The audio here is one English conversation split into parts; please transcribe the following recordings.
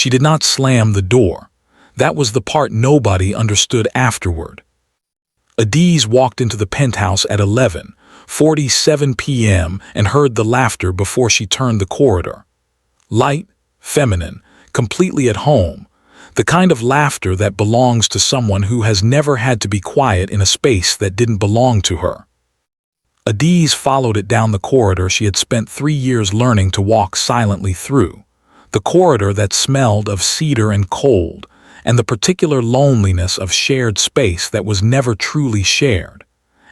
She did not slam the door. That was the part nobody understood afterward. Adaeze walked into the penthouse at 11:47 p.m. and heard the laughter before she turned the corridor. Light, feminine, completely at home, the kind of laughter that belongs to someone who has never had to be quiet in a space that didn't belong to her. Adaeze followed it down the corridor she had spent 3 years learning to walk silently through, the corridor that smelled of cedar and cold, and the particular loneliness of shared space that was never truly shared.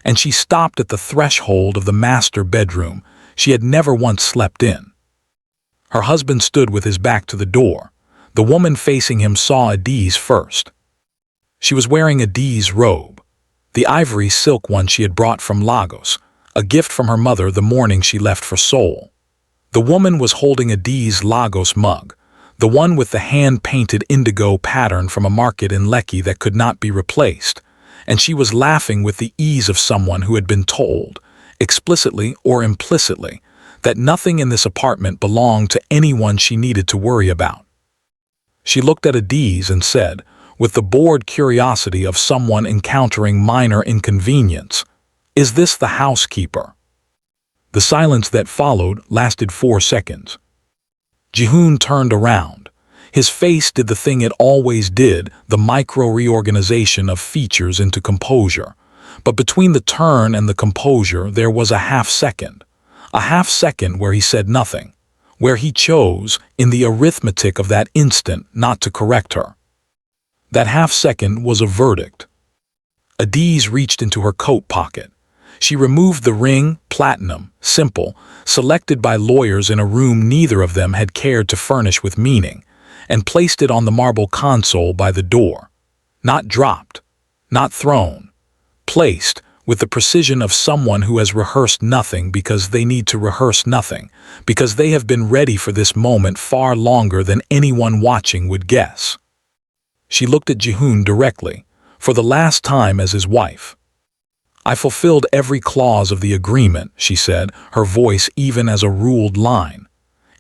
And she stopped at the threshold of the master bedroom she had never once slept in. Her husband stood with his back to the door. The woman facing him saw Adaeze first. She was wearing Adaeze's robe, the ivory silk one she had brought from Lagos, a gift from her mother the morning she left for Seoul. The woman was holding Adaeze's Lagos mug, the one with the hand-painted indigo pattern from a market in Lekki that could not be replaced, and she was laughing with the ease of someone who had been told, explicitly or implicitly, that nothing in this apartment belonged to anyone she needed to worry about. She looked at Adaeze and said, with the bored curiosity of someone encountering minor inconvenience, "Is this the housekeeper?" The silence that followed lasted 4 seconds. Jihoon turned around. His face did the thing it always did, the micro-reorganization of features into composure. But between the turn and the composure there was a half-second. A half-second where he said nothing, where he chose, in the arithmetic of that instant, not to correct her. That half-second was a verdict. Adaeze reached into her coat pocket. She removed the ring, platinum, simple, selected by lawyers in a room neither of them had cared to furnish with meaning, and placed it on the marble console by the door. Not dropped, not thrown, placed with the precision of someone who has rehearsed nothing because they need to rehearse nothing, because they have been ready for this moment far longer than anyone watching would guess. She looked at Jihoon directly, for the last time as his wife. "I fulfilled every clause of the agreement," she said, her voice even as a ruled line,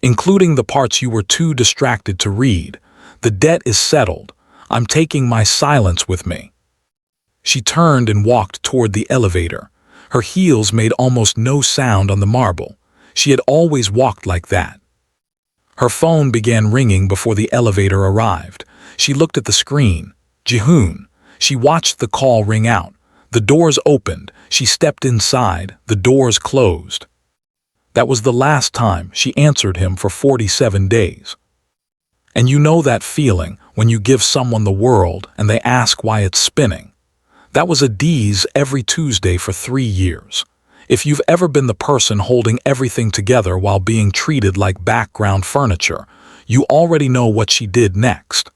"including the parts you were too distracted to read. The debt is settled. I'm taking my silence with me." She turned and walked toward the elevator. Her heels made almost no sound on the marble. She had always walked like that. Her phone began ringing before the elevator arrived. She looked at the screen. Jihoon. She watched the call ring out. The doors opened. She stepped inside. The doors closed. That was the last time she answered him for 47 days. And you know that feeling when you give someone the world and they ask why it's spinning. That was Adaeze every Tuesday for 3 years. If you've ever been the person holding everything together while being treated like background furniture, you already know what she did next.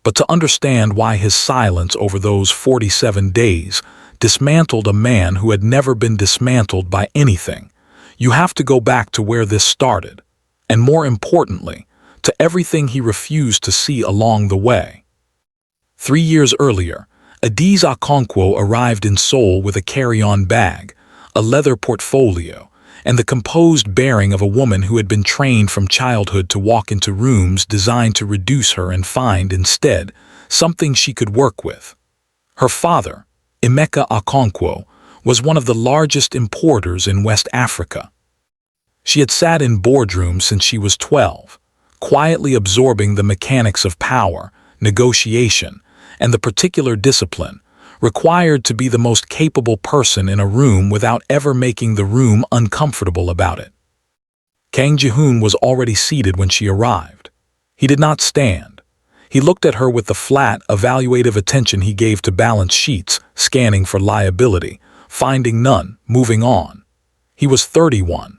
But to understand why his silence over those 47 days dismantled a man who had never been dismantled by anything, you have to go back to where this started, and more importantly, to everything he refused to see along the way. 3 years earlier, Adaeze Okonkwo arrived in Seoul with a carry-on bag, a leather portfolio, and the composed bearing of a woman who had been trained from childhood to walk into rooms designed to reduce her and find, instead, something she could work with. Her father, Emeka Okonkwo, was one of the largest importers in West Africa. She had sat in boardrooms since she was 12, quietly absorbing the mechanics of power, negotiation, and the particular discipline required to be the most capable person in a room without ever making the room uncomfortable about it. Kang Jihoon was already seated when she arrived. He did not stand. He looked at her with the flat, evaluative attention he gave to balance sheets, scanning for liability, finding none, moving on. He was 31.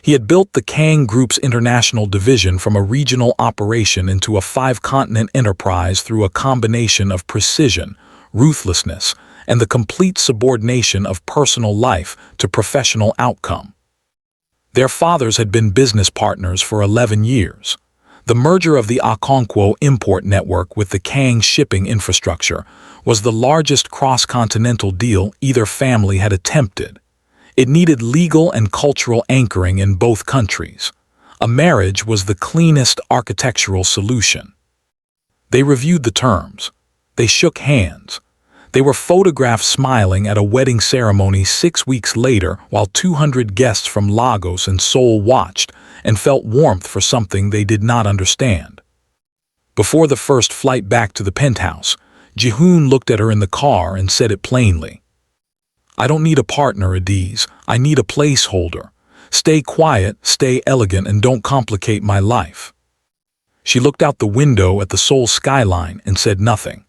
He had built the Kang Group's international division from a regional operation into a 5-continent enterprise through a combination of precision, ruthlessness, and the complete subordination of personal life to professional outcome. Their fathers had been business partners for 11 years. The merger of the Okonkwo import network with the Kang shipping infrastructure was the largest cross-continental deal either family had attempted. It needed legal and cultural anchoring in both countries. A marriage was the cleanest architectural solution. They reviewed the terms. They shook hands. They were photographed smiling at a wedding ceremony 6 weeks later while 200 guests from Lagos and Seoul watched and felt warmth for something they did not understand. Before the first flight back to the penthouse, Jihoon looked at her in the car and said it plainly. "I don't need a partner, Adaeze. I need a placeholder. Stay quiet, stay elegant, and don't complicate my life." She looked out the window at the Seoul skyline and said nothing.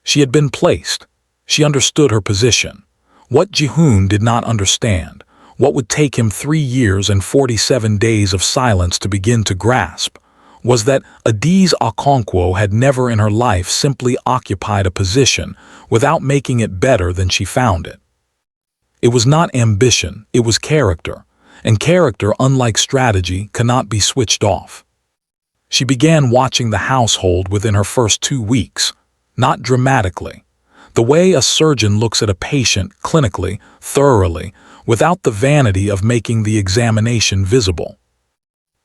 She had been placed. She understood her position. What Jihoon did not understand, what would take him 3 years and 47 days of silence to begin to grasp, was that Adaeze Okonkwo had never in her life simply occupied a position without making it better than she found it. It was not ambition, it was character, and character, unlike strategy, cannot be switched off. She began watching the household within her first 2 weeks, not dramatically, the way a surgeon looks at a patient clinically, thoroughly, without the vanity of making the examination visible.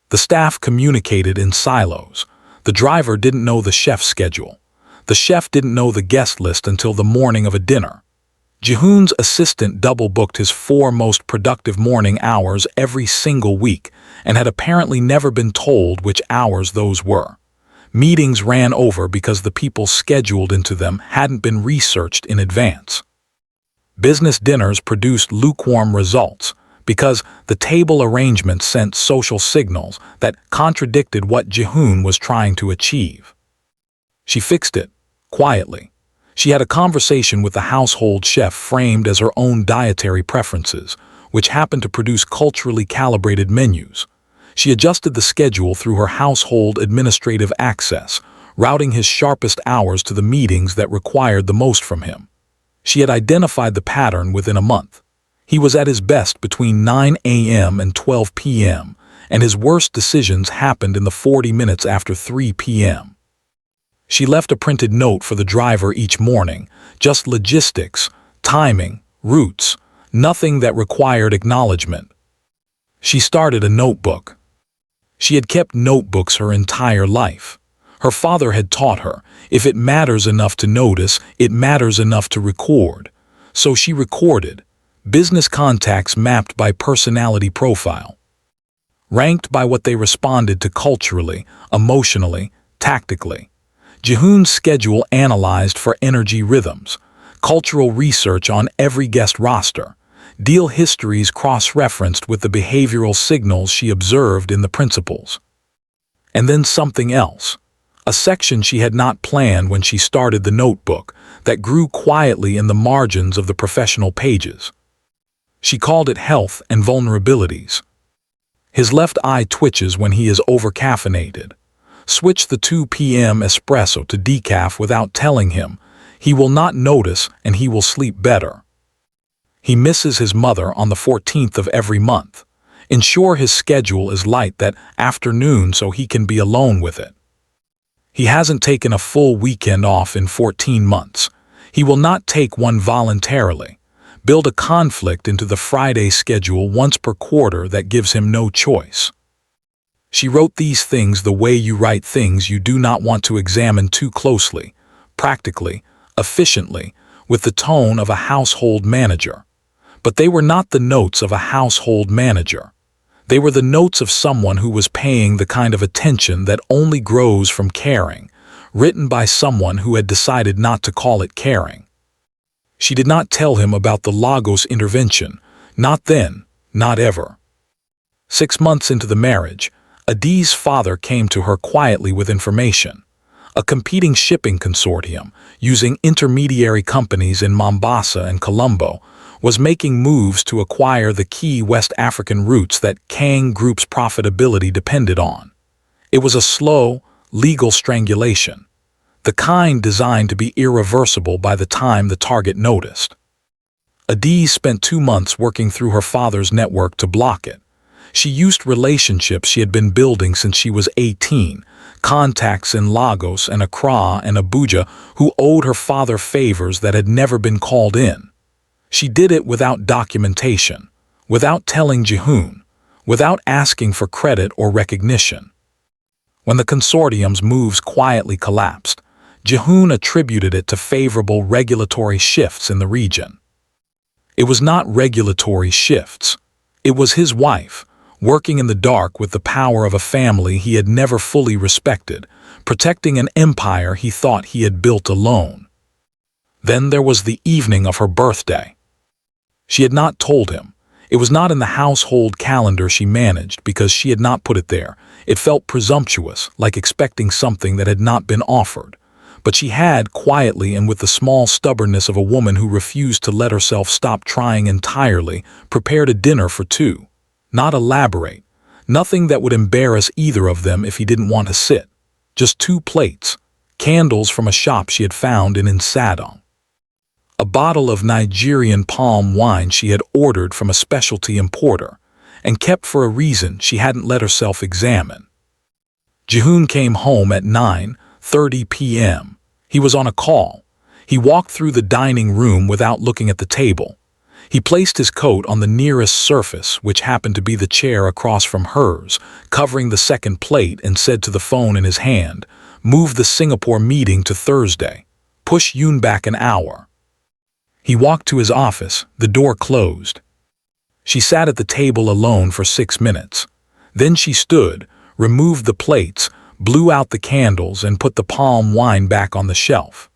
The staff communicated in silos. The driver didn't know the chef's schedule. The chef didn't know the guest list until the morning of a dinner. Jihoon's assistant double-booked his 4 most productive morning hours every single week and had apparently never been told which hours those were. Meetings ran over because the people scheduled into them hadn't been researched in advance. Business dinners produced lukewarm results because the table arrangement sent social signals that contradicted what Jihoon was trying to achieve. She fixed it, quietly. She had a conversation with the household chef framed as her own dietary preferences, which happened to produce culturally calibrated menus. She adjusted the schedule through her household administrative access, routing his sharpest hours to the meetings that required the most from him. She had identified the pattern within a month. He was at his best between 9 a.m. and 12 p.m., and his worst decisions happened in the 40 minutes after 3 p.m. She left a printed note for the driver each morning, just logistics, timing, routes, nothing that required acknowledgement. She started a notebook. She had kept notebooks her entire life. Her father had taught her, if it matters enough to notice, it matters enough to record. So she recorded. Business contacts mapped by personality profile. Ranked by what they responded to culturally, emotionally, tactically. Jihoon's schedule analyzed for energy rhythms. Cultural research on every guest roster. Deal histories cross-referenced with the behavioral signals she observed in the principals. And then something else. A section she had not planned when she started the notebook that grew quietly in the margins of the professional pages. She called it health and vulnerabilities. His left eye twitches when he is overcaffeinated. Switch the 2 p.m. espresso to decaf without telling him. He will not notice and he will sleep better. He misses his mother on the 14th of every month. Ensure his schedule is light that afternoon so he can be alone with it. He hasn't taken a full weekend off in 14 months. He will not take one voluntarily. Build a conflict into the Friday schedule once per quarter that gives him no choice. She wrote these things the way you write things you do not want to examine too closely, practically, efficiently, with the tone of a household manager. But they were not the notes of a household manager. They were the notes of someone who was paying the kind of attention that only grows from caring, written by someone who had decided not to call it caring. She did not tell him about the Lagos intervention, not then, not ever. 6 months into the marriage, Adaeze's father came to her quietly with information. A competing shipping consortium, using intermediary companies in Mombasa and Colombo, was making moves to acquire the key West African routes that Kang Group's profitability depended on. It was a slow, legal strangulation, the kind designed to be irreversible by the time the target noticed. Adaeze spent 2 months working through her father's network to block it. She used relationships she had been building since she was 18, contacts in Lagos and Accra and Abuja who owed her father favors that had never been called in. She did it without documentation, without telling Jihoon, without asking for credit or recognition. When the consortium's moves quietly collapsed, Jihoon attributed it to favorable regulatory shifts in the region. It was not regulatory shifts. It was his wife, working in the dark with the power of a family he had never fully respected, protecting an empire he thought he had built alone. Then there was the evening of her birthday. She had not told him. It was not in the household calendar she managed because she had not put it there. It felt presumptuous, like expecting something that had not been offered. But she had, quietly and with the small stubbornness of a woman who refused to let herself stop trying entirely, prepared a dinner for two. Not elaborate. Nothing that would embarrass either of them if he didn't want to sit. Just 2 plates. Candles from a shop she had found in Insadong. A bottle of Nigerian palm wine she had ordered from a specialty importer, and kept for a reason she hadn't let herself examine. Jihoon came home at 9:30 p.m. He was on a call. He walked through the dining room without looking at the table. He placed his coat on the nearest surface, which happened to be the chair across from hers, covering the second plate, and said to the phone in his hand, "Move the Singapore meeting to Thursday. Push Yoon back an hour." He walked to his office, the door closed. She sat at the table alone for 6 minutes. Then she stood, removed the plates, blew out the candles, and put the palm wine back on the shelf.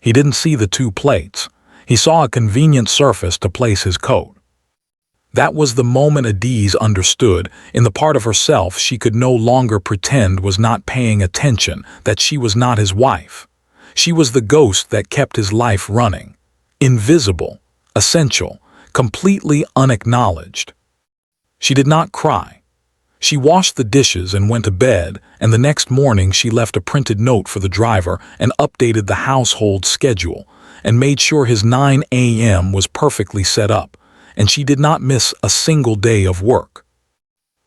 He didn't see the 2 plates. He saw a convenient surface to place his coat. That was the moment Adaeze understood, in the part of herself she could no longer pretend was not paying attention, that she was not his wife. She was the ghost that kept his life running. Invisible, essential, completely unacknowledged. She did not cry. She washed the dishes and went to bed, and the next morning she left a printed note for the driver and updated the household schedule, and made sure his 9 a.m. was perfectly set up, and she did not miss a single day of work.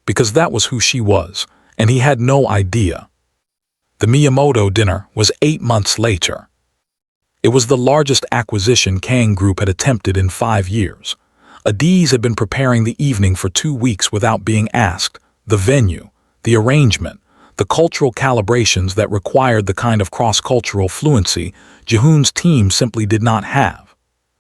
Because that was who she was, and he had no idea. The Miyamoto dinner was 8 months later. It was the largest acquisition Kang Group had attempted in 5 years. Adaeze had been preparing the evening for 2 weeks without being asked. The venue, the arrangement, the cultural calibrations that required the kind of cross-cultural fluency Jihoon's team simply did not have.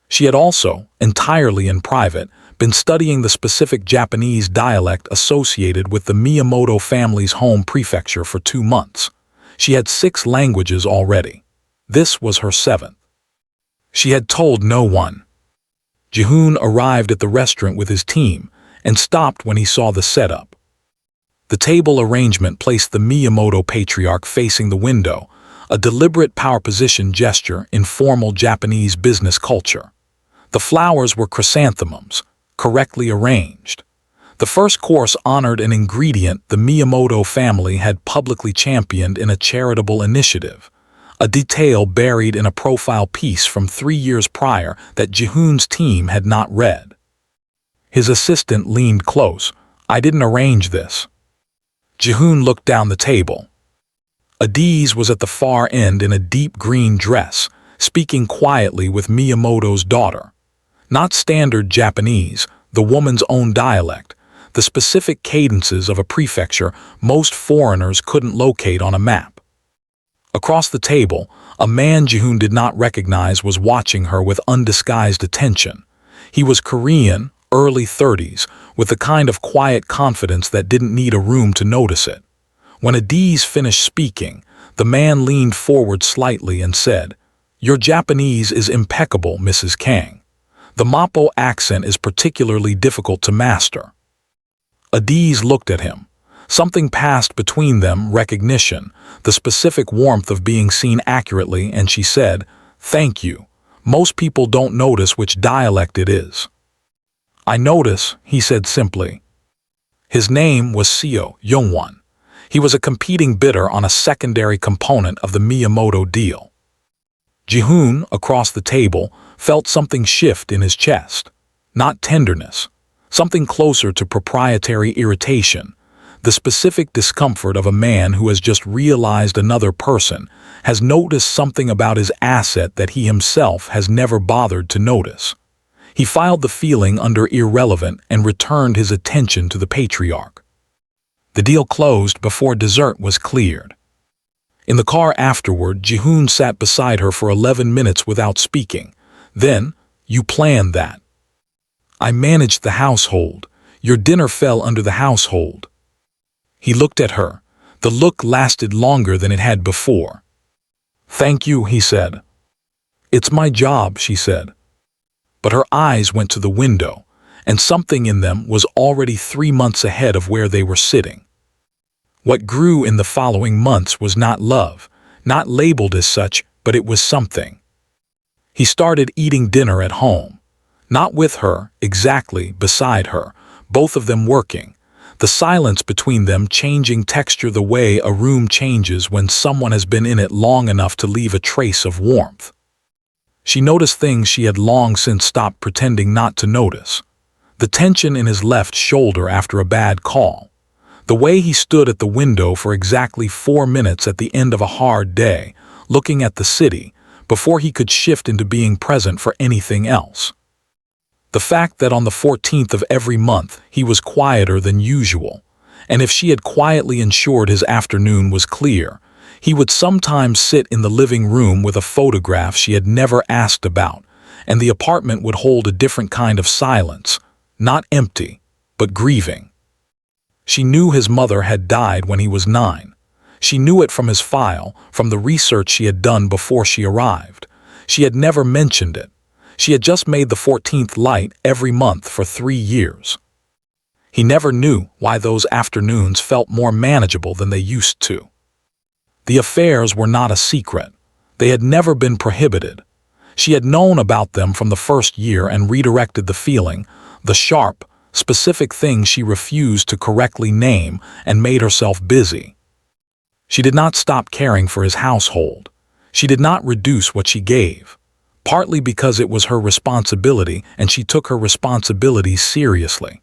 She had also, entirely in private, been studying the specific Japanese dialect associated with the Miyamoto family's home prefecture for 2 months. She had 6 languages already. This was her 7th. She had told no one. Jihoon arrived at the restaurant with his team and stopped when he saw the setup. The table arrangement placed the Miyamoto patriarch facing the window, a deliberate power position gesture in formal Japanese business culture. The flowers were chrysanthemums, correctly arranged. The first course honored an ingredient the Miyamoto family had publicly championed in a charitable initiative, a detail buried in a profile piece from 3 years prior that Jihoon's team had not read. His assistant leaned close. "I didn't arrange this." Jihoon looked down the table. Adaeze was at the far end in a deep green dress, speaking quietly with Miyamoto's daughter. Not standard Japanese, the woman's own dialect, the specific cadences of a prefecture most foreigners couldn't locate on a map. Across the table, a man Jihoon did not recognize was watching her with undisguised attention. He was Korean, early 30s, with the kind of quiet confidence that didn't need a room to notice it. When Adaeze finished speaking, the man leaned forward slightly and said, "Your Japanese is impeccable, Mrs. Kang. The Mapo accent is particularly difficult to master." Adaeze looked at him. Something passed between them, recognition, the specific warmth of being seen accurately, and she said, "Thank you. Most people don't notice which dialect it is." "I notice," he said simply. His name was Seo Youngwon. He was a competing bidder on a secondary component of the Miyamoto deal. Jihoon, across the table, felt something shift in his chest. Not tenderness. Something closer to proprietary irritation. The specific discomfort of a man who has just realized another person has noticed something about his asset that he himself has never bothered to notice. He filed the feeling under irrelevant and returned his attention to the patriarch. The deal closed before dessert was cleared. In the car afterward, Jihoon sat beside her for 11 minutes without speaking. Then, "You planned that." "I managed the household. Your dinner fell under the household." He looked at her. The look lasted longer than it had before. "Thank you," he said. "It's my job," she said. But her eyes went to the window, and something in them was already 3 months ahead of where they were sitting. What grew in the following months was not love, not labeled as such, but it was something. He started eating dinner at home. Not with her, exactly, beside her, both of them working. The silence between them changing texture the way a room changes when someone has been in it long enough to leave a trace of warmth. She noticed things she had long since stopped pretending not to notice. The tension in his left shoulder after a bad call. The way he stood at the window for exactly 4 minutes at the end of a hard day, looking at the city, before he could shift into being present for anything else. The fact that on the 14th of every month he was quieter than usual, and if she had quietly ensured his afternoon was clear, he would sometimes sit in the living room with a photograph she had never asked about, and the apartment would hold a different kind of silence, not empty, but grieving. She knew his mother had died when he was 9. She knew it from his file, from the research she had done before she arrived. She had never mentioned it. She had just made the 14th light every month for 3 years. He never knew why those afternoons felt more manageable than they used to. The affairs were not a secret. They had never been prohibited. She had known about them from the first year and redirected the feeling, the sharp, specific things she refused to correctly name, and made herself busy. She did not stop caring for his household. She did not reduce what she gave, partly because it was her responsibility and she took her responsibilities seriously.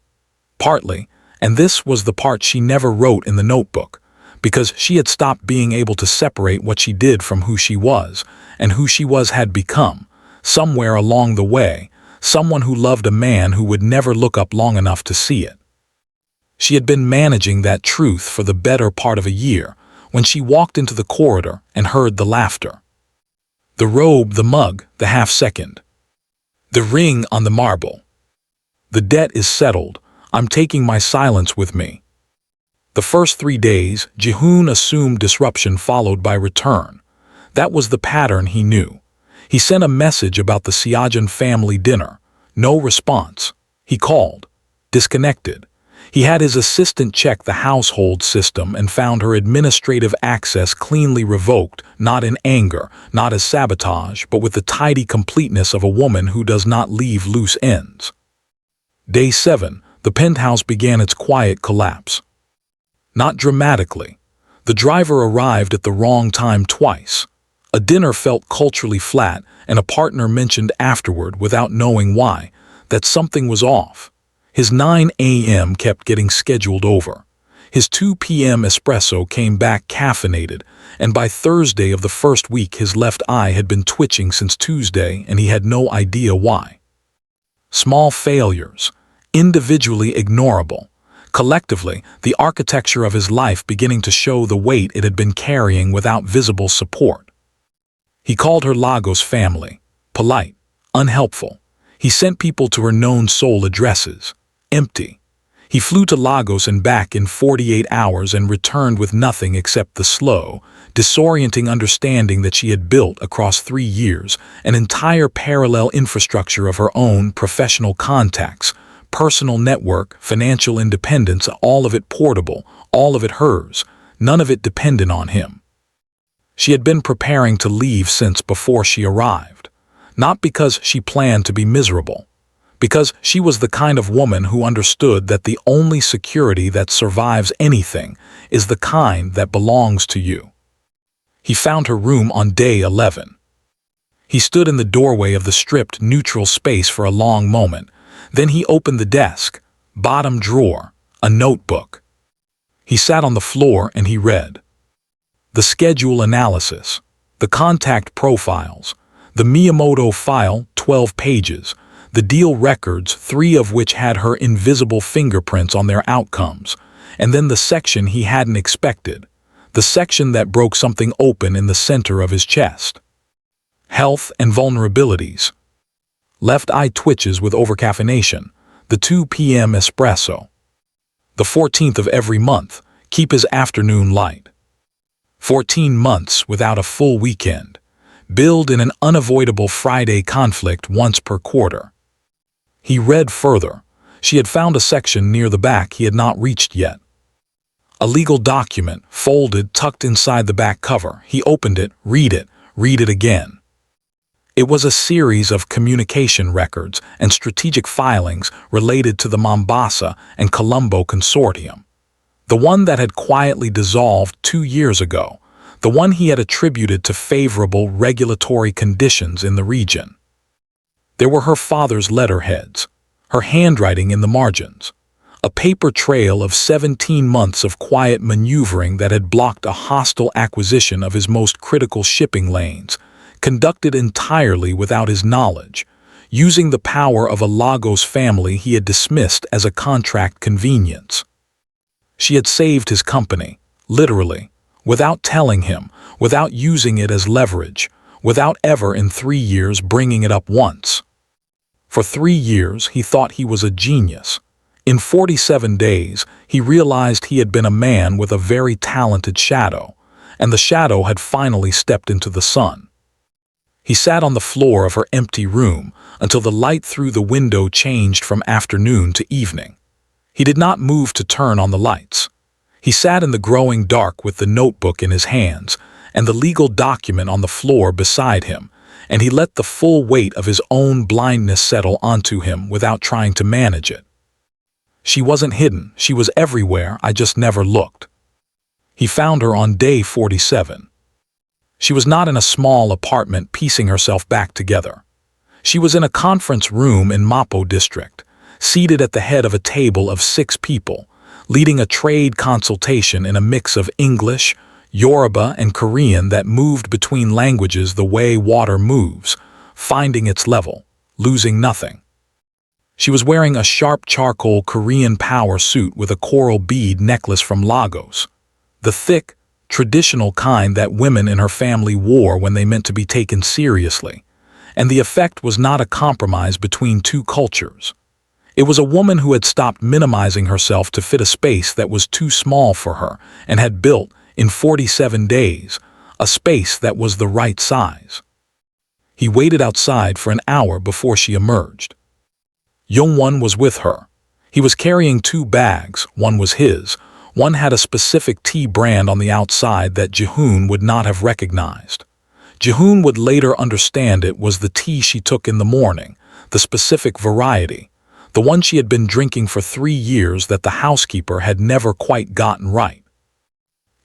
Partly, and this was the part she never wrote in the notebook, because she had stopped being able to separate what she did from who she was, and who she was had become, somewhere along the way, someone who loved a man who would never look up long enough to see it. She had been managing that truth for the better part of a year when she walked into the corridor and heard the laughter. The robe, the mug, the half-second. The ring on the marble. The debt is settled. I'm taking my silence with me. The first 3 days, Jihoon assumed disruption followed by return. That was the pattern he knew. He sent a message about the Seojin family dinner. No response. He called. Disconnected. He had his assistant check the household system and found her administrative access cleanly revoked, not in anger, not as sabotage, but with the tidy completeness of a woman who does not leave loose ends. Day 7, the penthouse began its quiet collapse. Not dramatically. The driver arrived at the wrong time twice. A dinner felt culturally flat, and a partner mentioned afterward, without knowing why, that something was off. His 9 a.m. kept getting scheduled over. His 2 p.m. espresso came back caffeinated, and by Thursday of the first week his left eye had been twitching since Tuesday, and he had no idea why. Small failures, individually ignorable. Collectively, the architecture of his life beginning to show the weight it had been carrying without visible support. He called her Lagos family. Polite. Unhelpful. He sent people to her known soul addresses. Empty. He flew to Lagos and back in 48 hours and returned with nothing except the slow, disorienting understanding that she had built across 3 years, an entire parallel infrastructure of her own professional contacts, personal network, financial independence, all of it portable, all of it hers, none of it dependent on him. She had been preparing to leave since before she arrived, not because she planned to be miserable, because she was the kind of woman who understood that the only security that survives anything is the kind that belongs to you. He found her room on day 11. He stood in the doorway of the stripped, neutral space for a long moment. Then he opened the desk, bottom drawer, a notebook. He sat on the floor and he read. The schedule analysis, the contact profiles, the Miyamoto file, 12 pages, the deal records, 3 of which had her invisible fingerprints on their outcomes, and then the section he hadn't expected, the section that broke something open in the center of his chest. Health and vulnerabilities. Left eye twitches with overcaffeination, the 2 p.m. espresso. The 14th of every month, keep his afternoon light. 14 months without a full weekend. Build in an unavoidable Friday conflict once per quarter. He read further. She had found a section near the back he had not reached yet. A legal document, folded, tucked inside the back cover. He opened it, read it again. It was a series of communication records and strategic filings related to the Mombasa and Colombo consortium. The one that had quietly dissolved 2 years ago, the one he had attributed to favorable regulatory conditions in the region. There were her father's letterheads, her handwriting in the margins, a paper trail of 17 months of quiet maneuvering that had blocked a hostile acquisition of his most critical shipping lanes, conducted entirely without his knowledge, using the power of a Lagos family he had dismissed as a contract convenience. She had saved his company, literally, without telling him, without using it as leverage, without ever in 3 years bringing it up once. For 3 years he thought he was a genius. In 47 days he realized he had been a man with a very talented shadow, and the shadow had finally stepped into the sun. He sat on the floor of her empty room until the light through the window changed from afternoon to evening. He did not move to turn on the lights. He sat in the growing dark with the notebook in his hands and the legal document on the floor beside him, and he let the full weight of his own blindness settle onto him without trying to manage it. She wasn't hidden, she was everywhere, I just never looked. He found her on day 47. She was not in a small apartment piecing herself back together. She was in a conference room in Mapo district, seated at the head of a table of 6 people, leading a trade consultation in a mix of English, Yoruba, and Korean that moved between languages the way water moves, finding its level, losing nothing. She was wearing a sharp charcoal Korean power suit with a coral bead necklace from Lagos, the thick, traditional kind that women in her family wore when they meant to be taken seriously, and the effect was not a compromise between 2 cultures. It was a woman who had stopped minimizing herself to fit a space that was too small for her and had built, in 47 days, a space that was the right size. He waited outside for an hour before she emerged. Youngwon was with her. He was carrying 2 bags, one was his, one had a specific tea brand on the outside that Jihoon would not have recognized. Jihoon would later understand it was the tea she took in the morning, the specific variety, the one she had been drinking for 3 years that the housekeeper had never quite gotten right.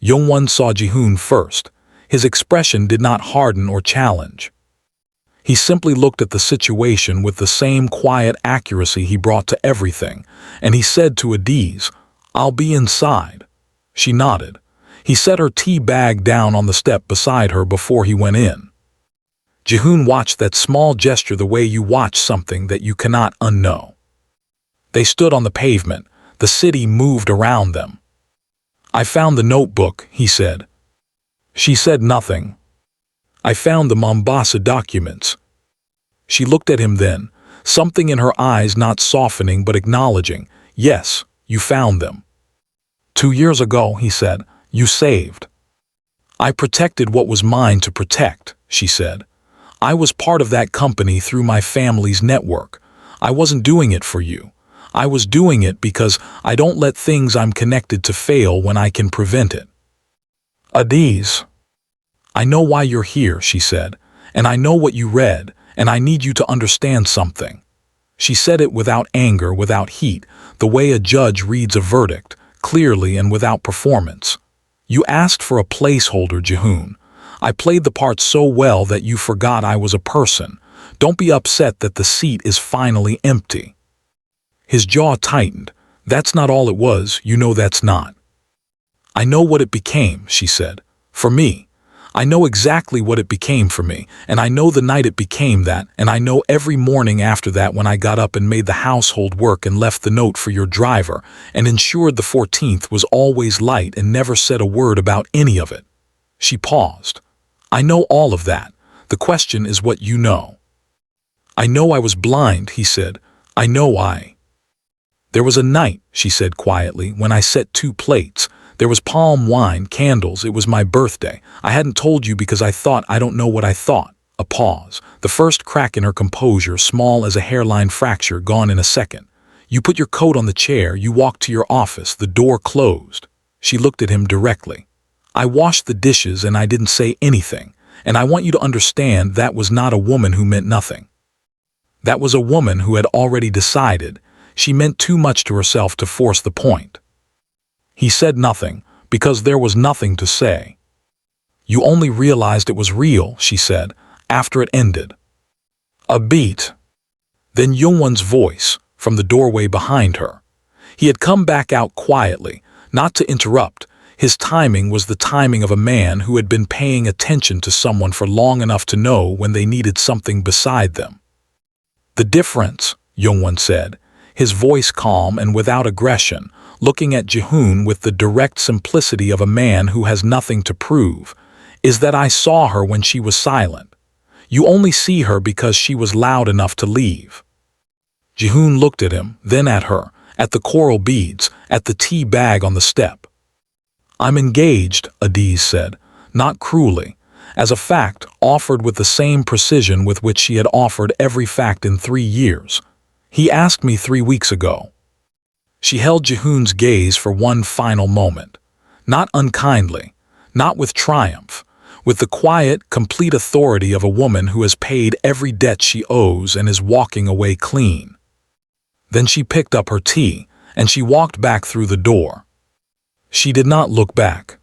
Youngwon saw Jihoon first. His expression did not harden or challenge. He simply looked at the situation with the same quiet accuracy he brought to everything, and he said to Adaeze, "I'll be inside." She nodded. He set her tea bag down on the step beside her before he went in. Jihoon watched that small gesture the way you watch something that you cannot unknow. They stood on the pavement. The city moved around them. "I found the notebook," he said. She said nothing. "I found the Mombasa documents." She looked at him then, something in her eyes not softening but acknowledging, "Yes, you found them." 2 years ago," he said, "you saved." "I protected what was mine to protect," she said. "I was part of that company through my family's network. I wasn't doing it for you. I was doing it because I don't let things I'm connected to fail when I can prevent it." "Adaeze, I know why you're here," she said, "and I know what you read, and I need you to understand something." She said it without anger, without heat, the way a judge reads a verdict, clearly and without performance. "You asked for a placeholder, Jihoon. I played the part so well that you forgot I was a person. Don't be upset that the seat is finally empty." His jaw tightened. "That's not all it was, you know that's not." "I know what it became," she said. "For me. I know exactly what it became for me, and I know the night it became that, and I know every morning after that when I got up and made the household work and left the note for your driver and ensured the 14th was always light and never said a word about any of it." She paused. "I know all of that. The question is what you know." "I know I was blind," he said. "I know I—" "There was a night," she said quietly, "when I set 2 plates. There was palm wine, candles, it was my birthday. I hadn't told you because I thought I don't know what I thought." A pause. The first crack in her composure, small as a hairline fracture, gone in a second. "You put your coat on the chair, you walked to your office, the door closed." She looked at him directly. "I washed the dishes and I didn't say anything. And I want you to understand that was not a woman who meant nothing. That was a woman who had already decided. She meant too much to herself to force the point." He said nothing, because there was nothing to say. "You only realized it was real," she said, after it ended. A beat. Then Jungwon's voice, from the doorway behind her. He had come back out quietly, not to interrupt. His timing was the timing of a man who had been paying attention to someone for long enough to know when they needed something beside them. "The difference," Jungwon said, his voice calm and without aggression, looking at Jihoon with the direct simplicity of a man who has nothing to prove, "is that I saw her when she was silent. You only see her because she was loud enough to leave." Jihoon looked at him, then at her, at the coral beads, at the tea bag on the step. "I'm engaged," Adaeze said, not cruelly, as a fact offered with the same precision with which she had offered every fact in 3 years. "He asked me 3 weeks ago." She held Jihoon's gaze for one final moment. Not unkindly, not with triumph, with the quiet, complete authority of a woman who has paid every debt she owes and is walking away clean. Then she picked up her tea, and she walked back through the door. She did not look back.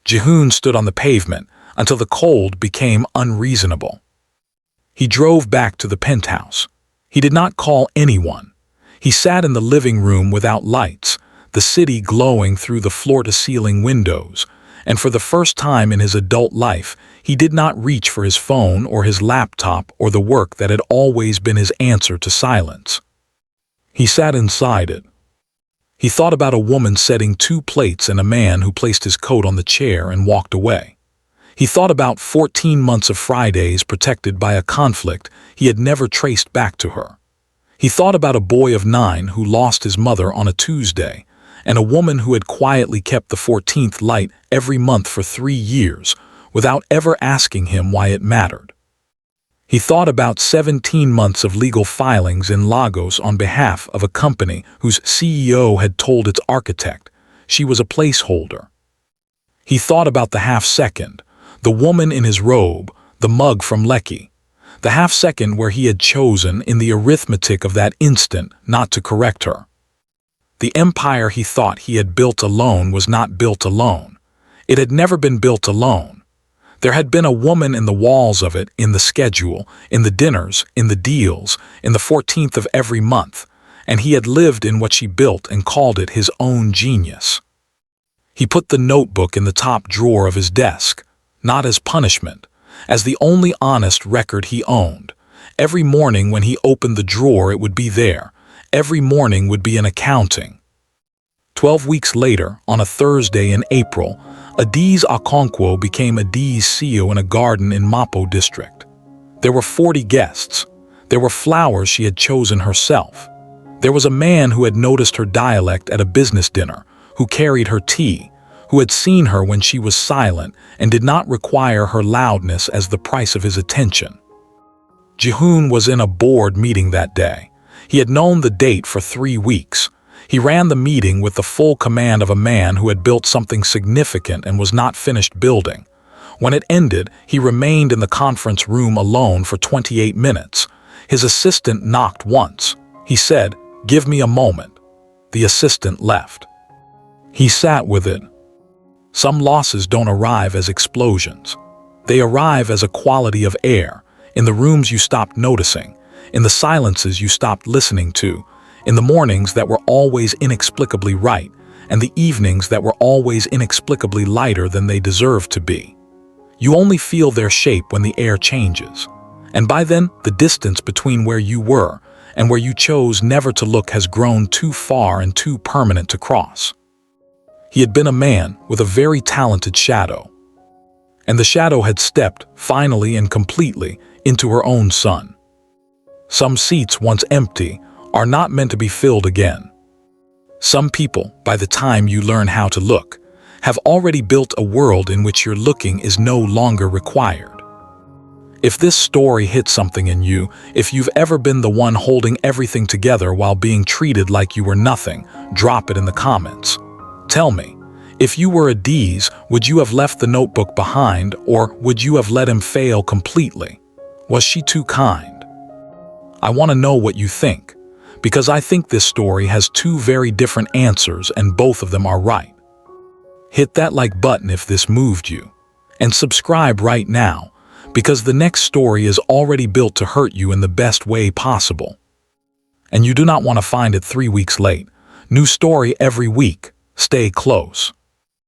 Jihoon stood on the pavement until the cold became unreasonable. He drove back to the penthouse. He did not call anyone. He sat in the living room without lights, the city glowing through the floor-to-ceiling windows, and for the first time in his adult life, he did not reach for his phone or his laptop or the work that had always been his answer to silence. He sat inside it. He thought about a woman setting 2 plates and a man who placed his coat on the chair and walked away. He thought about 14 months of Fridays protected by a conflict he had never traced back to her. He thought about a boy of 9 who lost his mother on a Tuesday, and a woman who had quietly kept the 14th light every month for 3 years, without ever asking him why it mattered. He thought about 17 months of legal filings in Lagos on behalf of a company whose CEO had told its architect she was a placeholder. He thought about the half-second, the woman in his robe, the mug from Lekki, the half-second where he had chosen in the arithmetic of that instant not to correct her. The empire he thought he had built alone was not built alone. It had never been built alone. There had been a woman in the walls of it, in the schedule, in the dinners, in the deals, in the 14th of every month, and he had lived in what she built and called it his own genius. He put the notebook in the top drawer of his desk, not as punishment, as the only honest record he owned. Every morning when he opened the drawer it would be there. Every morning would be an accounting. 12 weeks later, on a Thursday in April, Adaeze Okonkwo became Adaeze CEO in a garden in Mapo district. There were 40 guests. There were flowers she had chosen herself. There was a man who had noticed her dialect at a business dinner, who carried her tea, who had seen her when she was silent and did not require her loudness as the price of his attention. Jihoon was in a board meeting that day. He had known the date for 3 weeks. He ran the meeting with the full command of a man who had built something significant and was not finished building. When it ended, he remained in the conference room alone for 28 minutes. His assistant knocked once. He said, "Give me a moment." The assistant left. He sat with it. Some losses don't arrive as explosions. They arrive as a quality of air, in the rooms you stopped noticing, in the silences you stopped listening to, in the mornings that were always inexplicably right, and the evenings that were always inexplicably lighter than they deserved to be. You only feel their shape when the air changes. And by then, the distance between where you were and where you chose never to look has grown too far and too permanent to cross. He had been a man with a very talented shadow. And the shadow had stepped, finally and completely, into her own sun. Some seats, once empty, are not meant to be filled again. Some people, by the time you learn how to look, have already built a world in which your looking is no longer required. If this story hits something in you, if you've ever been the one holding everything together while being treated like you were nothing, drop it in the comments. Tell me, if you were Adaeze, would you have left the notebook behind, or would you have let him fail completely? Was she too kind? I want to know what you think, because I think this story has two very different answers and both of them are right. Hit that like button if this moved you, and subscribe right now, because the next story is already built to hurt you in the best way possible. And you do not want to find it 3 weeks late. New story every week. Stay close.